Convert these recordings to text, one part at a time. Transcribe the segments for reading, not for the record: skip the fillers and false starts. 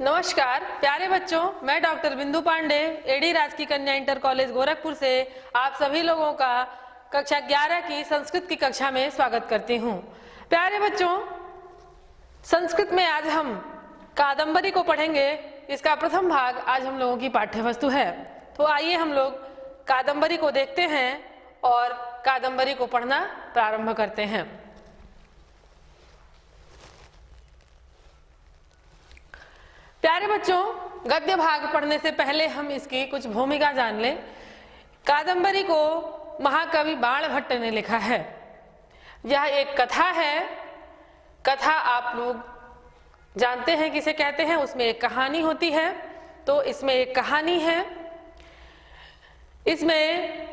नमस्कार प्यारे बच्चों, मैं डॉक्टर बिंदु पांडे एडी राजकीय कन्या इंटर कॉलेज गोरखपुर से आप सभी लोगों का कक्षा 11 की संस्कृत की कक्षा में स्वागत करती हूँ। प्यारे बच्चों, संस्कृत में आज हम कादंबरी को पढ़ेंगे। इसका प्रथम भाग आज हम लोगों की पाठ्य वस्तु है। तो आइए हम लोग कादंबरी को देखते हैं और कादंबरी को पढ़ना प्रारंभ करते हैं। प्यारे बच्चों, गद्य भाग पढ़ने से पहले हम इसकी कुछ भूमिका जान लें। कादंबरी को महाकवि बाणभट्ट ने लिखा है। यह एक कथा है। कथा आप लोग जानते हैं किसे कहते हैं, उसमें एक कहानी होती है। तो इसमें एक कहानी है। इसमें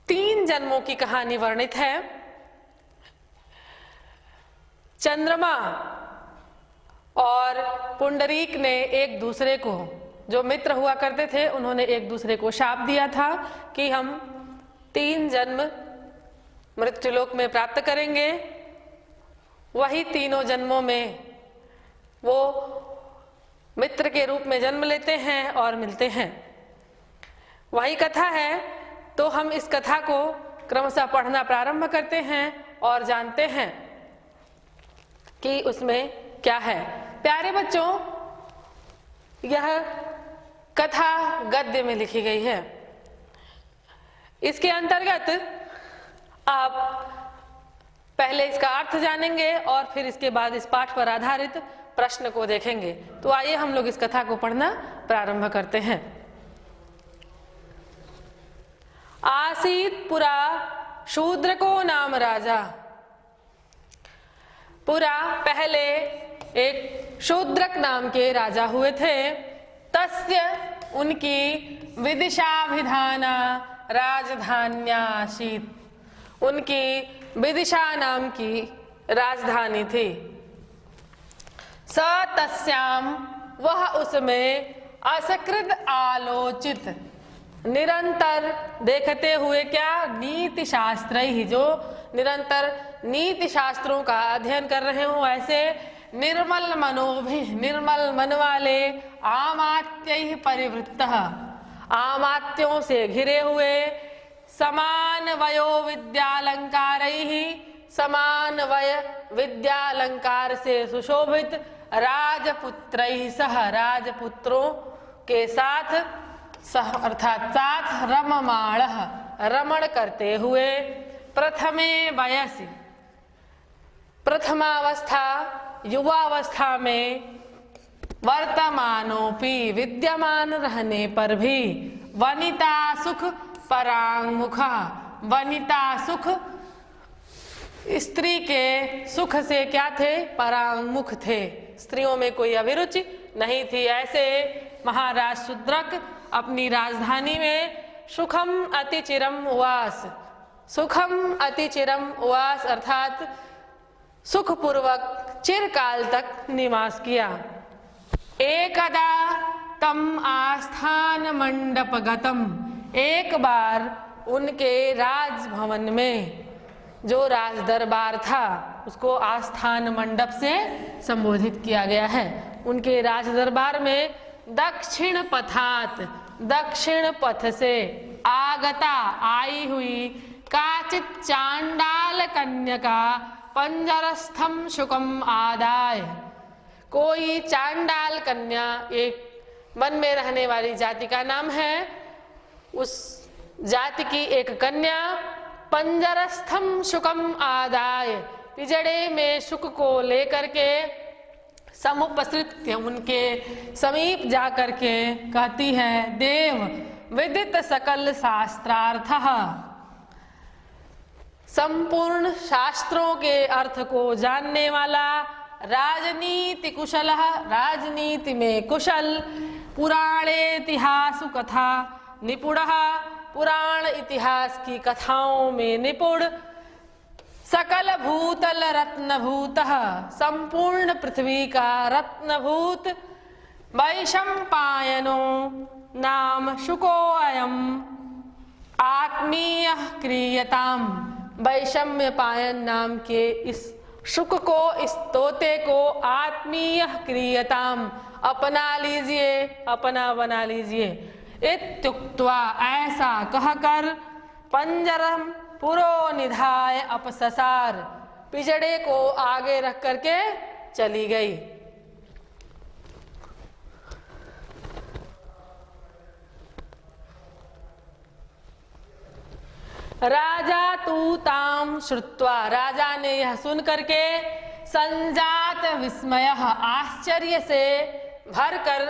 3 जन्मों की कहानी वर्णित है। चंद्रमा और पुंडरीक ने एक दूसरे को, जो मित्र हुआ करते थे, उन्होंने एक दूसरे को शाप दिया था कि हम 3 जन्म मृत्युलोक में प्राप्त करेंगे। वही तीनों जन्मों में वो मित्र के रूप में जन्म लेते हैं और मिलते हैं। वही कथा है। तो हम इस कथा को क्रमशः पढ़ना प्रारंभ करते हैं और जानते हैं कि उसमें क्या है। प्यारे बच्चों, यह कथा गद्य में लिखी गई है। इसके अंतर्गत आप पहले इसका अर्थ जानेंगे और फिर इसके बाद इस पाठ पर आधारित प्रश्न को देखेंगे। तो आइए हम लोग इस कथा को पढ़ना प्रारंभ करते हैं। आसीत पुरा शूद्र को नाम राजा। पुरा पहले एक शूद्रक नाम के राजा हुए थे। तस्य उनकी विदिशाभिधाना राजधान्यासीत्। उनकी विदिशा नाम की राजधानी थी। स तस्याम, वह उसमें असकृत आलोचित, निरंतर देखते हुए क्या, नीति शास्त्र ही, जो निरंतर नीति शास्त्रों का अध्ययन कर रहे हो, ऐसे निर्मल मनोभि, निर्मल मन वाले, आमात्य परिवृत्तः, आमात्यों से घिरे हुए, समान वयो विद्यालंकारैहि, समान वय विद्यालंकार से सुशोभित, राजपुत्रैहि सह, राजपुत्रों के साथ, सह अर्थात साथ, रममाणः, रमण करते हुए, प्रथमे वयसि, प्रथमावस्था युवावस्था में, वर्तमानोपि, विद्यमान रहने पर भी, वनिता सुख परांगमुखा, वनिता सुख, स्त्री के सुख से क्या थे, परांगमुख थे, स्त्रियों में कोई अभिरुचि नहीं थी। ऐसे महाराज शूद्रक अपनी राजधानी में सुखम अतिचिरम उवास, सुखम अतिचिरम उवास अर्थात सुखपूर्वक चिरकाल तक निवास किया। एकदा तम आस्थान मंडप गतम, एक बार उनके राजभवन में, जो राज दरबार था उसको आस्थान मंडप से संबोधित किया गया है। उनके राज दरबार में दक्षिण पथात, दक्षिण पथ से, आगता आई हुई, काचित चांडाल कन्यका पंजरस्थम शुकम आदाय, कोई चांडाल कन्या, एक वन में रहने वाली जाति का नाम है, उस जाति की एक कन्या, पंजरस्थम शुकम आदाय, पिजड़े में शुक को लेकर के, समुपस्थित, उनके समीप जाकर के कहती है, देव विदित सकल शास्त्रार्थः, संपूर्ण शास्त्रों के अर्थ को जानने वाला, राजनीति कुशलः, राजनीति में कुशल, पुराणेतिहासु कथा निपुणः, पुराण इतिहास की कथाओं में निपुण, सकल भूतल रत्नभूतः, संपूर्ण पृथ्वी का रत्नभूत, वैशंपायनो नाम शुको अयम आत्मीय क्रियताम, वैषम्य पायन नाम के इस शुक को, इस तोते को आत्मीय क्रियताम, अपना लीजिए, अपना बना लीजिए। इत्युक्त्वा, ऐसा कहकर पंजरम पुरो निधाय अपससार, पिजड़े को आगे रख करके चली गई। राजा तू ताम श्रुत्वा, राजा ने यह सुन करके संजात विस्मय, आश्चर्य से भरकर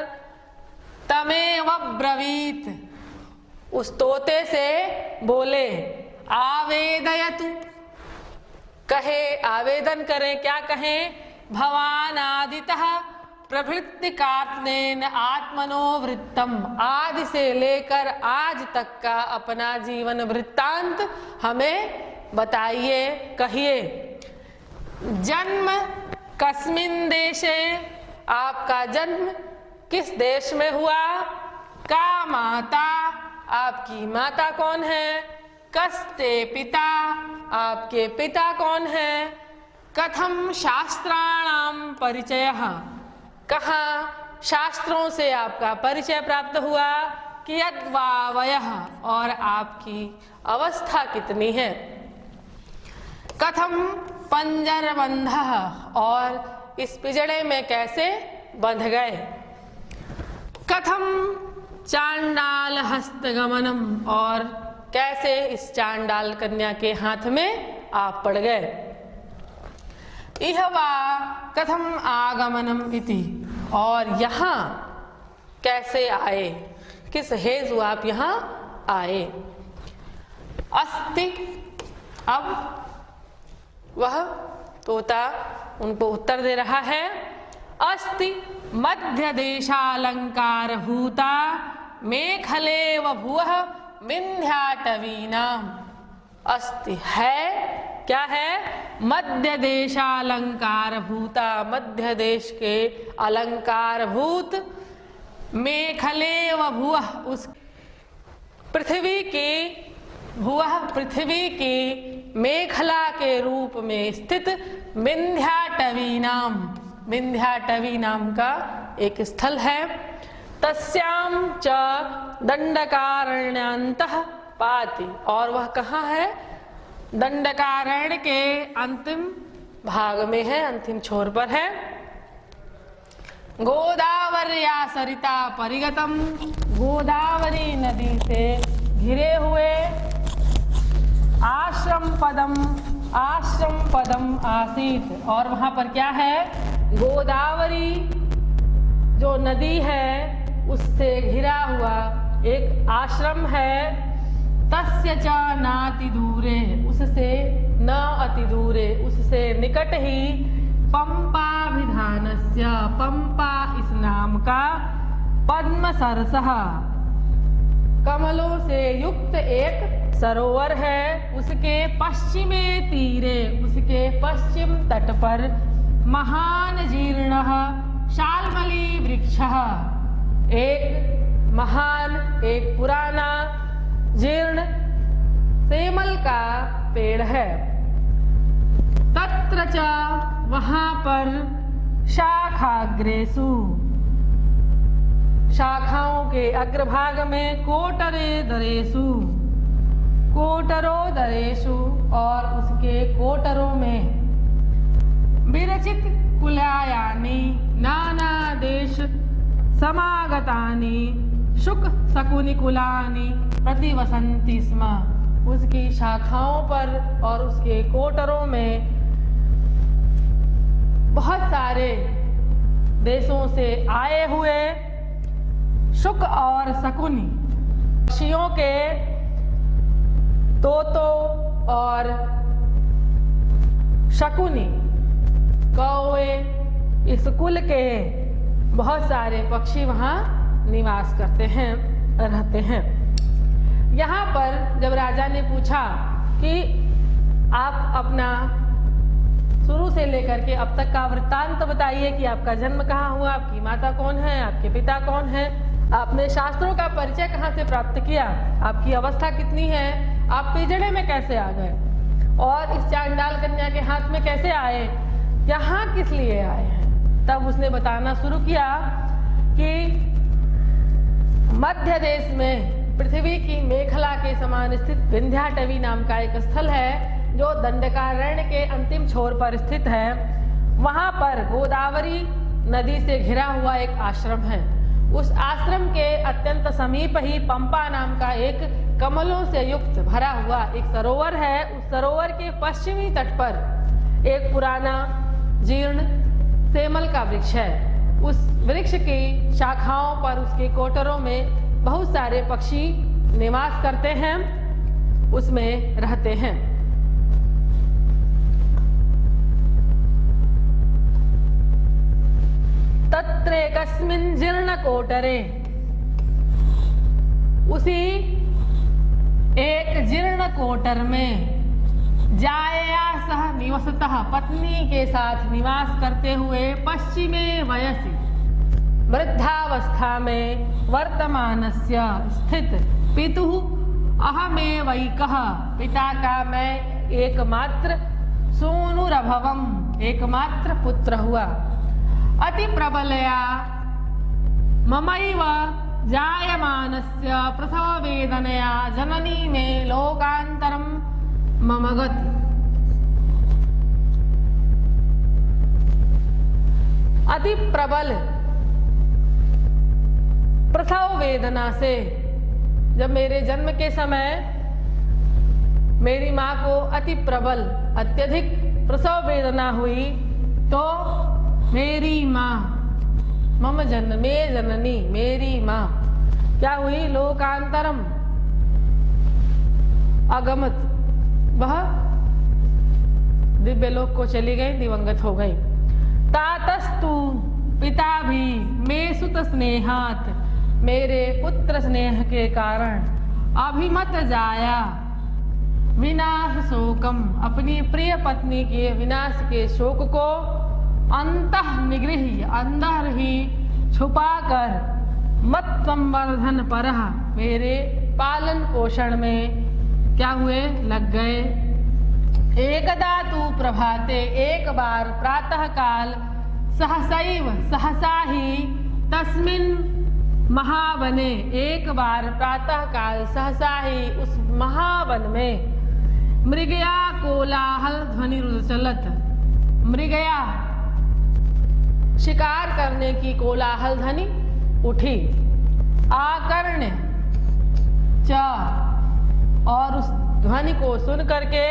तमेव ब्रवीत, उस तोते से बोले, आवेदयतु, कहे, आवेदन करें, क्या कहें, भवान आदितः प्रभृतिकात्मेन आत्मनो वृत्तम, आदि से लेकर आज तक का अपना जीवन वृत्तांत हमें बताइए, कहिए। जन्म कस्मिन देशे, आपका जन्म किस देश में हुआ। का माता, आपकी माता कौन है। कस्ते पिता, आपके पिता कौन है। कथम शास्त्राणाम परिचयः, कहाँ शास्त्रों से आपका परिचय प्राप्त हुआ। कियद् वा वयः, और आपकी अवस्था कितनी है। कथम पंजरबंधः, और इस पिजड़े में कैसे बंध गए। कथम चांडाल हस्तगमनम, और कैसे इस चांडाल कन्या के हाथ में आप पड़ गए। इह वा कथम आगमनम इति, और यहाँ कैसे आए, किस हेतु आप यहाँ आए। अस्ति, अब वह तोता उनको उत्तर दे रहा है। अस्ति मध्य देशालंकार भूता मेखलेव भुवः विंध्याटवीनाम। अस्ति, है, क्या है। मध्य देशालंकार भूता, मध्य देश के अलंकार भूत। मेखलेव भुवः, उस पृथ्वी की, भुवः पृथ्वी की मेखला के रूप में स्थित विंध्याटवी नाम, विंध्याटवी नाम का एक स्थल है। तस्याम च दंडकारण्यान्तः पाति, और वह कहाँ है। दंडकारण्य के अंतिम भाग में है, अंतिम छोर पर है। गोदावर्या सरिता परिगतम, गोदावरी नदी से घिरे हुए। आश्रम पदम आसीत, और वहां पर क्या है। गोदावरी जो नदी है उससे घिरा हुआ एक आश्रम है। तस्य च नाति दूरे, उससे न अति दूरे, उससे निकट ही। पंपाभिधानस्य, पंपा इस नाम का। पद्म सरसः, कमलों से युक्त एक सरोवर है। उसके पश्चिमे तीरे, उसके पश्चिम तट पर। महान जीर्णः शाल्मली वृक्षः, एक महान, एक पुराना जीर्ण सेमल का पेड़ है। तत्र च, वहां पर। शाखाग्रेसु, शाखाओं के अग्रभाग में। कोटरे दरेसु, कोटरो दरेसु, और उसके कोटरों में। विरचित कुलायानि नाना देश समागतानि शुक शकुनि कुलानि प्रतिवसन्ति स्म, उसकी शाखाओं पर और उसके कोटरों में बहुत सारे देशों से आए हुए शुक और शकुनि पक्षियों के, तोतों और शकुनि कौवे, इस कुल के बहुत सारे पक्षी वहाँ निवास करते हैं, रहते हैं। यहाँ पर जब राजा ने पूछा कि आप अपना शुरू से लेकर के अब तक का वृत्तांत बताइए कि आपका जन्म कहाँ हुआ, आपकी माता कौन है, आपके पिता कौन है, आपने शास्त्रों का परिचय कहाँ से प्राप्त किया, आपकी अवस्था कितनी है, आप पिजड़े में कैसे आ गए और इस चांडाल कन्या के हाथ में कैसे आए, यहाँ किस लिए आए हैं। तब उसने बताना शुरू किया कि मध्य देश में पृथ्वी की मेखला के समान स्थित विंध्याटवी नाम का एक स्थल है जो दंडकारण्य के अंतिम छोर पर स्थित है। वहां पर गोदावरी नदी से घिरा हुआ एक आश्रम है। उस आश्रम के अत्यंत समीप ही पंपा नाम का एक कमलों से युक्त भरा हुआ एक सरोवर है। उस सरोवर के पश्चिमी तट पर एक पुराना जीर्ण सेमल का वृक्ष है। उस वृक्ष की शाखाओं पर उसके कोटरों में बहुत सारे पक्षी निवास करते हैं, उसमें रहते हैं। तत्रेकस्मिन् जीर्ण कोटरे, उसी एक जीर्ण कोटर में जाया सह निवसतः, पत्नी के साथ निवास करते हुए पश्चिमे वयसि, वृद्धावस्था में वर्तमानस्य स्थित पितुः अहमेवैकः, पिता का मैं एकमात्र सूनुरभवम, एकमात्र पुत्र हुआ। अति प्रबलया ममैव जायमानस्य प्रसव वेदनया जननी में लोकांतरम मम गति। अति प्रबल प्रसव वेदना से, जब मेरे जन्म के समय मेरी माँ को अति प्रबल अत्यधिक प्रसव वेदना हुई तो मेरी माँ, मम जन्मे जननी, मेरी माँ क्या हुई, लोकांतरम अगमत, वह दिव्य लोक को चली गई, दिवंगत हो गई। तातस्तु, पिता भी मे सुत स्नेहात, मेरे पुत्र स्नेह के कारण अभिमत जाया विनाश शोकम, अपनी प्रिय पत्नी के विनाश के शोक को अंतः निगृह्य, अंदर ही छुपाकर, मत संवर्धन परः, मेरे पालन पोषण में क्या हुए, लग गए। एकदा तु प्रभाते, एक बार प्रातः काल, सहसैव, सहसा ही, तस्मिन् महावने, एक बार प्रातः काल सहसा ही उस महावन में मृगया कोलाहल ध्वनि चलत, मृगया शिकार करने की कोलाहल ध्वनि उठी। आकर्ण्य च, और उस ध्वनि को सुन करके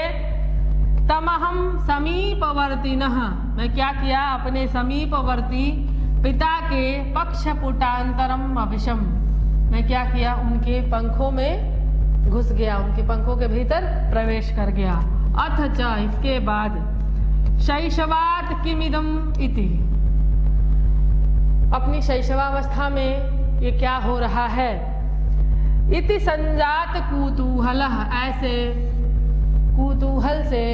तमहम समीपवर्तिनः, मैं क्या किया, अपने समीपवर्ती पिता के पक्षपुटांतरम अविशम, मैं क्या किया, उनके पंखों में घुस गया, उनके पंखों के भीतर प्रवेश कर गया। अथ च, इसके बाद, शैशवात किमिदम इति, अपनी शैशवावस्था में ये क्या हो रहा है। इति संजात कुतूहल, ऐसे कुतूहल से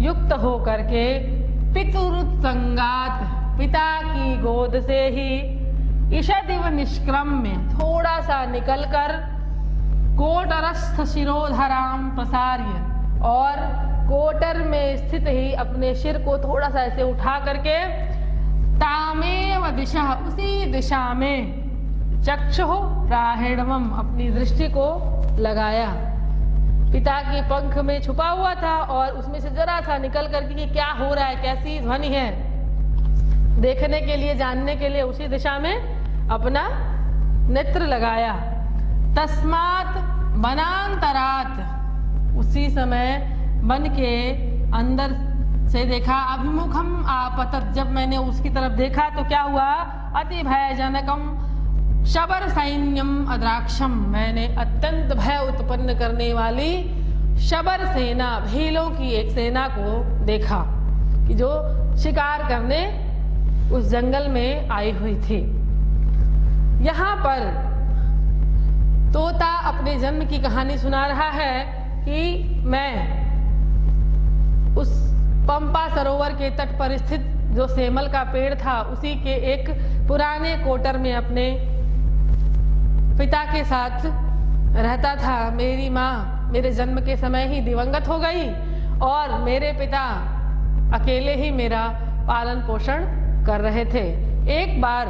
युक्त हो करके, पितुरुत्संगात, पिता की गोद से ही, ईषदिव निष्क्रम्य, थोड़ा सा निकलकर, कोटरस्थ शिरोधराम प्रसार्य, और कोटर में स्थित ही अपने सिर को थोड़ा सा ऐसे उठा करके, तामेव दिशा, उसी दिशा में, चक्षुः प्राहेणवम, अपनी दृष्टि को लगाया। पिता के पंख में छुपा हुआ था और उसमें से जरा सा निकल करके कि क्या हो रहा है, कैसी ध्वनि है, देखने के लिए, जानने के लिए उसी दिशा में अपना नेत्र लगाया। तस्मात् वनांतरात्, उसी समय वन के अंदर से देखा, अभिमुखम आपतत, जब मैंने उसकी तरफ देखा तो क्या हुआ, अति भयजनकम शबर सैन्यम अद्राक्षम, मैंने अत्यंत भय उत्पन्न करने वाली शबर सेना, भीलों की एक सेना को देखा कि जो शिकार करने उस जंगल में आई हुई थी। यहाँ पर तोता अपने जन्म की कहानी सुना रहा है कि मैं उस पंपा सरोवर के तट पर स्थित जो सेमल का पेड़ था उसी के एक पुराने कोटर में अपने पिता के साथ रहता था। मेरी माँ मेरे जन्म के समय ही दिवंगत हो गई और मेरे पिता अकेले ही मेरा पालन पोषण कर रहे थे। एक बार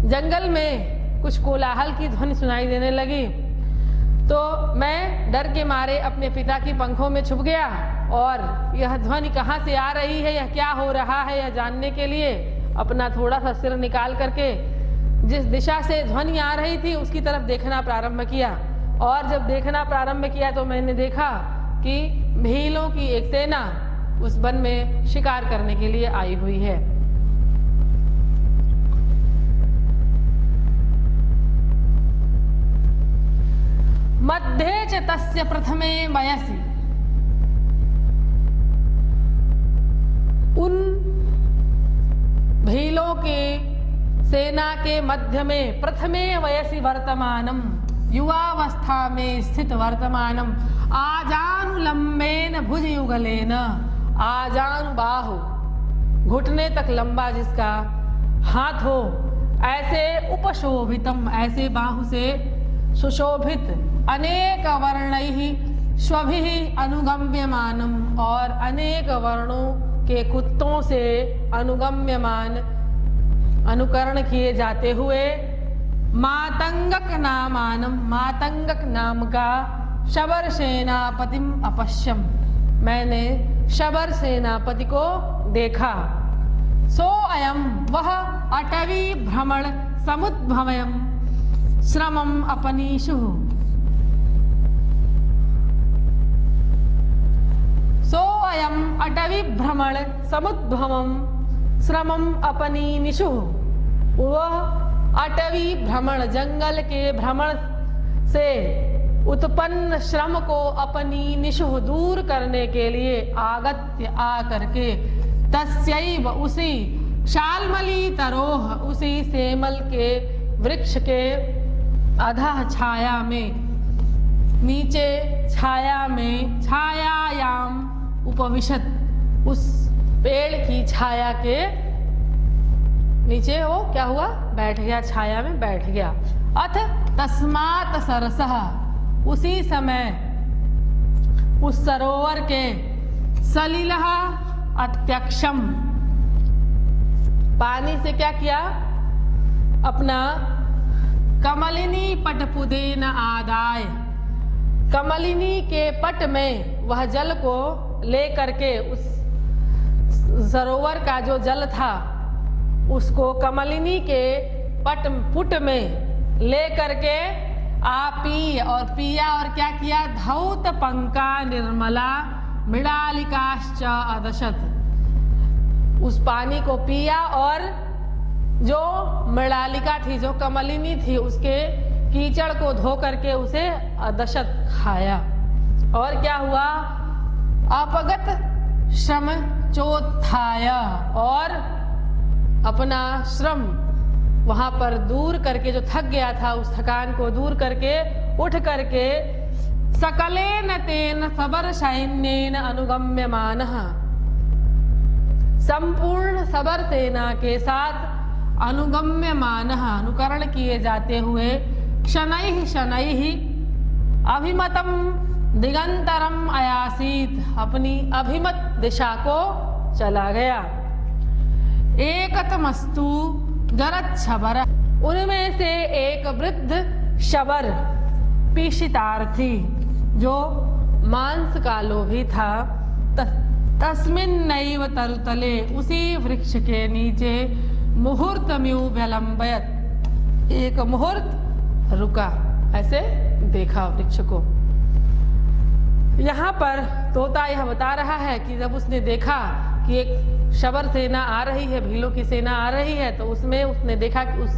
जंगल में कुछ कोलाहल की ध्वनि सुनाई देने लगी, तो मैं डर के मारे अपने पिता की पंखों में छुप गया और यह ध्वनि कहाँ से आ रही है, यह क्या हो रहा है, यह जानने के लिए अपना थोड़ा सा सिर निकाल करके जिस दिशा से ध्वनि आ रही थी उसकी तरफ देखना प्रारंभ किया। और जब देखना प्रारंभ किया तो मैंने देखा कि भीलों की एक सेना उस वन में शिकार करने के लिए आई हुई है। मध्ये च तस्य प्रथमे वयसि, उन भीलों के सेना के मध्य में प्रथमे वयसि वर्तमानम, युवावस्था में स्थित वर्तमानम, आजानुलंबेन भुजयुगलेन, आजानुबाहु घुटने तक लंबा जिसका हाथ हो, ऐसे उपशोभितम, ऐसे बाहु से सुशोभित, अनेक वर्णैहि स्वभिः अनुगम्यमानम, और अनेक वर्णों के कुत्तों से अनुगम्यमान, अनुकरण किए जाते हुए, मातंगक नामानम, मातंगक नाम का शबर सेनापतिम अपश्यम, मैंने शबर सेनापति को देखा। सो अयम, वह अटवी भ्रमण समुद्भवयम श्रमम अपनीषु, सो अयम अटवी भ्रमण समुद्भवम श्रमम अपनीनिषु, वह अटवी भ्रमण, जंगल के भ्रमण से उत्पन्न श्रम को अपनी निशु दूर करने के लिए आगत्य आकर के, तस्यैव उसी शाल्मली तरोह, उसी सेमल के वृक्ष के अधः छाया में, नीचे छाया में, छायायाम उपविशत, उस पेड़ की छाया के नीचे वो क्या हुआ, बैठ गया, छाया में बैठ गया। अथ तस्मात् सरसः, उसी समय उस सरोवर के सलिलः अत्यक्षम, पानी से क्या किया, अपना कमलिनी पटपुदेन आदाय, कमलिनी के पट में वह जल को ले करके, उस सरोवर का जो जल था उसको कमलिनी के पुट में ले करके आपी, और पिया, और क्या किया, धौत पंका निर्मला मृणालिकाश्च अदशत, उस पानी को पिया और जो मृणालिका थी, जो कमलिनी थी, उसके कीचड़ को धो करके उसे अदशत खाया। और क्या हुआ, अपगत श्रम चोत्थाय, और अपना श्रम वहां पर दूर करके, जो थक गया था उस थकान को दूर करके उठ करके, सकलेन तेन सबर सैन्येन अनुगम्यमानः, संपूर्ण सबर सेना के साथ अनुगम्यमानः, अनुकरण किए जाते हुए, शनैः शनैः अभिमतम दिगंतरम अयासीत, अपनी अभिमत दिशा को चला गया। एकतमस्तु जरत शबर, उनमें से एक वृद्ध शबर पीशितार्थी, जो मांस का लोभी था, तस्मिन्नैव तरुतले, उसी वृक्ष के नीचे, मुहूर्तम्यु व्यलंबयत, एक मुहूर्त रुका, ऐसे देखा वृक्ष को। यहाँ पर तोता यह बता रहा है कि जब उसने देखा कि एक शबर सेना आ रही है, भीलों की सेना आ रही है, तो उसमें उसने देखा कि उस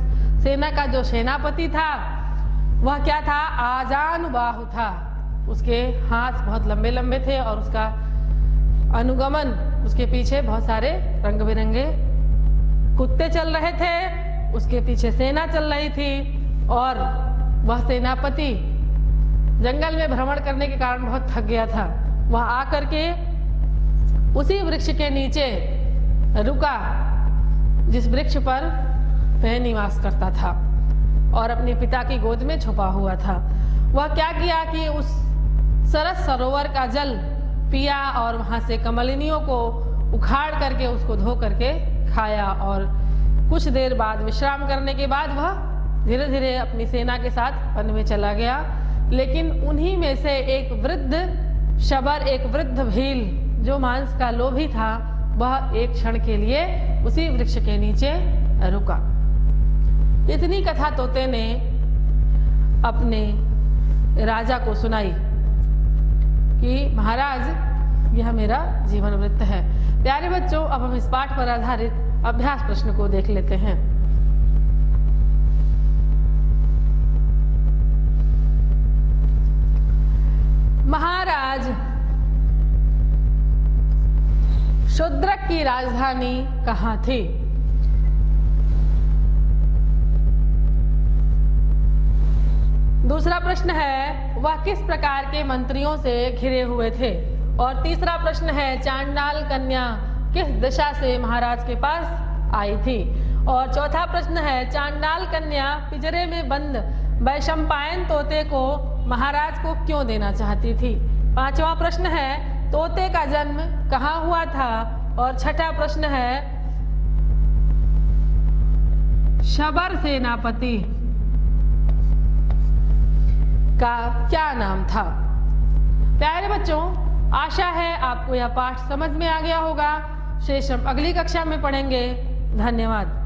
सेना का जो सेनापति था वह क्या था, आजानुबाहु था, उसके हाथ बहुत लंबे लंबे थे और उसका अनुगमन, उसके पीछे बहुत सारे रंग बिरंगे कुत्ते चल रहे थे, उसके पीछे सेना चल रही थी, और वह सेनापति जंगल में भ्रमण करने के कारण बहुत थक गया था। वह आकर के उसी वृक्ष के नीचे रुका जिस वृक्ष पर वह निवास करता था और अपने पिता की गोद में छुपा हुआ था। वह क्या किया कि उस सरस सरोवर का जल पिया और वहां से कमलिनियों को उखाड़ करके उसको धो करके खाया और कुछ देर बाद विश्राम करने के बाद वह धीरे धीरे अपनी सेना के साथ वन में चला गया। लेकिन उन्हीं में से एक वृद्ध शबर, एक वृद्ध भील जो मांस का लोभी था, वह एक क्षण के लिए उसी वृक्ष के नीचे रुका। इतनी कथा तोते ने अपने राजा को सुनाई कि महाराज यह मेरा जीवन वृत्त है। प्यारे बच्चों, अब हम इस पाठ पर आधारित अभ्यास प्रश्न को देख लेते हैं। महाराज, शूद्रक की राजधानी कहाँ थी? दूसरा प्रश्न है, वह किस प्रकार के मंत्रियों से घिरे हुए थे? और तीसरा प्रश्न है, चांडाल कन्या किस दिशा से महाराज के पास आई थी? और चौथा प्रश्न है, चांडाल कन्या पिंजरे में बंद वैशंपायन तोते को महाराज को क्यों देना चाहती थी? पांचवा प्रश्न है, तोते का जन्म कहाँ हुआ था? और छठा प्रश्न है, शबर सेनापति का क्या नाम था? प्यारे बच्चों, आशा है आपको यह पाठ समझ में आ गया होगा। शेष हम अगली कक्षा में पढ़ेंगे। धन्यवाद।